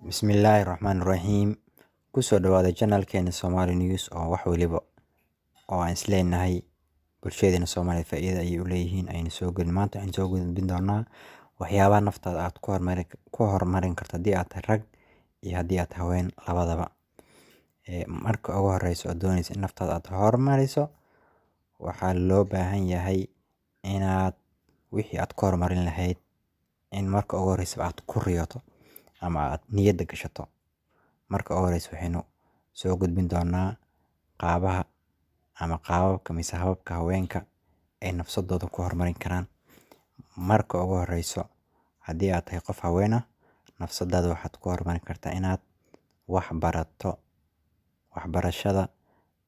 Bismillaahi Raxmaani Raxiim. Kusoo dhawaada channelkeena Somali News oo wax waliba oo aan isleenahay bulshadeena Soomaaliyeed faa'iido ayay u leeyihiin ayna soo gelin. Maanta waxaan soo gudbin doonaa waxyaabaha naftaada aad ku horumarin karto haddii aad tahay rag iyo haddii aad tahay haween labadaba. Marka ugu horreyso oo doonaysa in naftaada aad horumariso, waxaa loo baahan yahay inaad wixii aad ku horumarin lahayd in marka ugu horreysa aad ku riyoto ama aad niyadda gashato. Marka ugu horreysa waxaynu soo gudbin doonaa qaababka mise hababka haweenka ay nafsadooda ku horumarin karaan. Marka ugu horreyso haddii aad tahay qof haween ah, nafsadaada waxaad ku horumarin kartaa inaad wax barato. Waxbarashada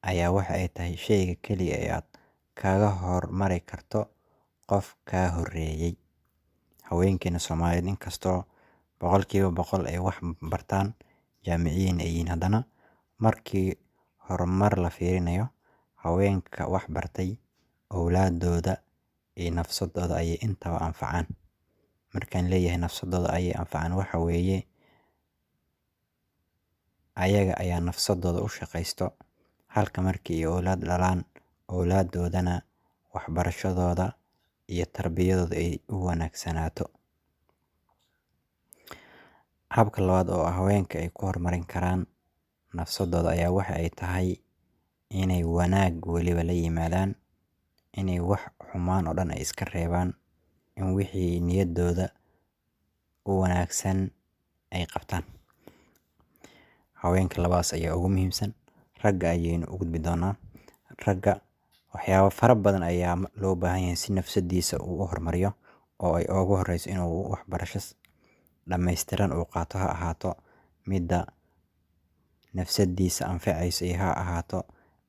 ayaa waxa ay tahay shayga keliya ee aad kaga horumari karto qof kaa horreeyay. Haweenkeena Soomaaliyeed inkastoo boqolkiiba boqol ay wax bartaan jaamiciyiin ay yihiin, haddana markii horumar la fiirinayo, haweenka wax bartay awlaadooda iyo nafsadooda ayay intaba anfacaan. Markaan leeyahay nafsadooda ayay anfacaan, waxa weeye ayaga ayaa nafsadooda u shaqaysto, halka markii ay awlaad dhalaan, awlaadoodana waxbarashadooda iyo tarbiyadooda ay u wanaagsanaato. Habka labaad oo haweenka ay ku horumarin karaan nafsadooda ayaa waxa ay tahay inay wanaag waliba la yimaadaan, inay wax xumaan oo dhan ay iska reebaan, in wixii niyaddooda u wanaagsan ay qabtaan. Haweenka labadaas ayaa ugu muhiimsan. Ragga ayaynu u gudbi doonaa. Ragga waxyaabo fara badan ayaa loo baahan yahay si nafsadiisa uu u horumariyo, oo ay ugu horreyso inuu waxbarasho dhammaystiran uu qaato, ha ahaato midda nafsadiisa anfacaysa iyo ha ahaato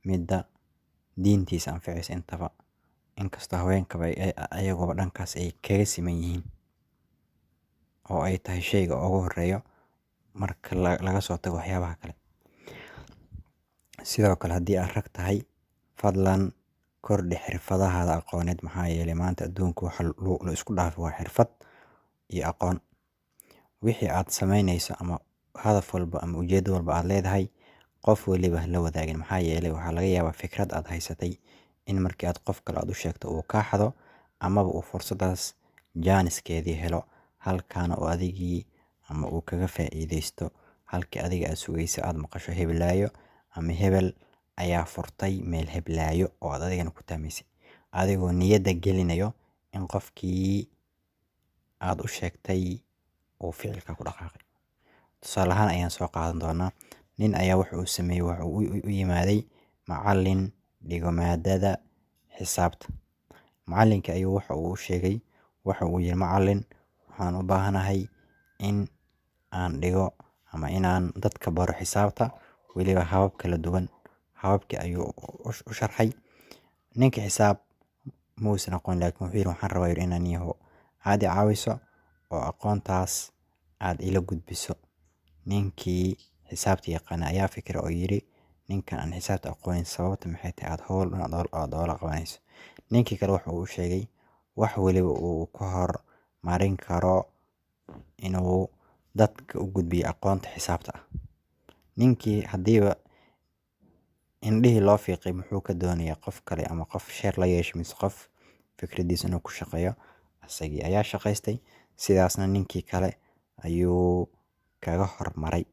midda diintiisa anfacaysa intaba. Inkastoo haweenkaba ayaguba dhankaas ay kaga siman yihiin oo ay tahay shayga ugu horreeyo marka laga soo tago waxyaabaha kale. Sidoo kale haddii aad rag tahay, fadlan kordhi xirfadahaada aqooneed, maxaa yeelay maanta adduunku waxa la isku dhaafay waa xirfad iyo aqoon. Wixii aad samaynayso ama hadaf walba ama ujeeddo walba aad leedahay, qof waliba la wadaagin, maxaa yeelay waxaa laga yaabaa fikrad aad haysatay in markii aad qof kale aad u sheegto uu kaa xado amaba uu fursadaas jaaniskeedii helo, halkaana oo adigii ama uu kaga faa'iideysto. Halkii adiga aad sugaysa aad maqasho heblaayo ama hebel ayaa furtay meel heblaayo oo aad adigana ku taamaysay, adigoo niyadda gelinayo in qofkii aad u sheegtay uu ficilka ku dhaqaaqay. Tusaale ahaan ayaan soo qaadan doonaa. Nin ayaa waxa uu sameeyay, waxa uu u yimaaday macallin dhigo maadada xisaabta. Macallinka ayuu waxa uu u sheegay, waxa uu yiri, macallin, waxaan u baahanahay in aan dhigo ama inaan dadka baro xisaabta weliba habab kala duwan. Hababkii ayuu u sharxay. Ninka xisaab muusan aqoon, laakiin wuxuu yiri, waxaan rabaa inaan yaho aad i caawiso oo aqoontaas aad ila gudbiso. Ninkii xisaabta yaqaana ayaa fikir oo yiri, ninkan aan xisaabta aqoonin sababta maxay tahay aad hawl aad oola qabanayso. Ninkii kale waxa uu u sheegay wax waliba uu ku horumarin karo inuu dadka u gudbiyo aqoonta xisaabta ah. Ninkii haddiiba indhihii loo fiiqay, muxuu ka doonayaa qof kale ama qof sheer la yeesho mise qof fikradiisa inuu ku shaqeeyo. Asagii ayaa shaqaystay, sidaasna ninkii kale ayuu kaga horumaray.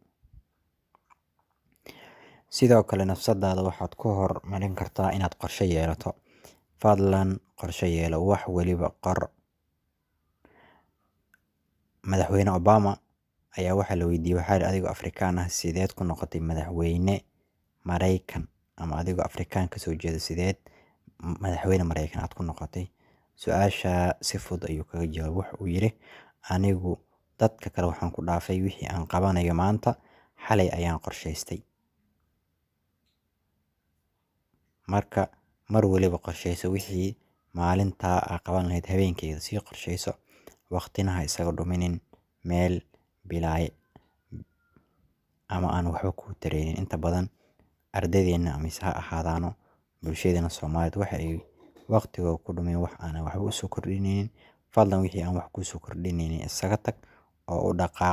Sidoo kale nafsadaada waxaad ku horumarin kartaa inaad qorshe yeelato. Fadlan qorshe yeelo, wax waliba qor. Madaxweyne Obama ayaa waxa la weydiiyay, waxaa yidhi, adigoo Afrikaan ah sideed ku noqotay madaxweyne Maraykan, ama adigoo Afrikaan ka soo jeeda sideed madaxweyne Maraykan aad ku noqotay. Su'aasha si fudud ayuu kaga jawaabay. Waxa uu yiri, anigu dadka kale waxaan ku dhaafay wixii aan qabanayo maanta, xalay ayaan qorshaystay. Marka mar waliba qorshayso wixii maalintaa aad qaban lahayd, habeenkeeda sii qorshayso, waqtina ha isaga dhuminin meel bilaaye ama aan waxba kuu taraynin. Inta badan ardaydeena mise ha ahaadaano bulshadeena Soomaaliyeed waxa ay waqtigooda ku dhumeen wax aan waxba u soo kordhinaynin. Fadlan wixii aan wax kuu soo kordhinaynin isaga tag oo u dhaqaaq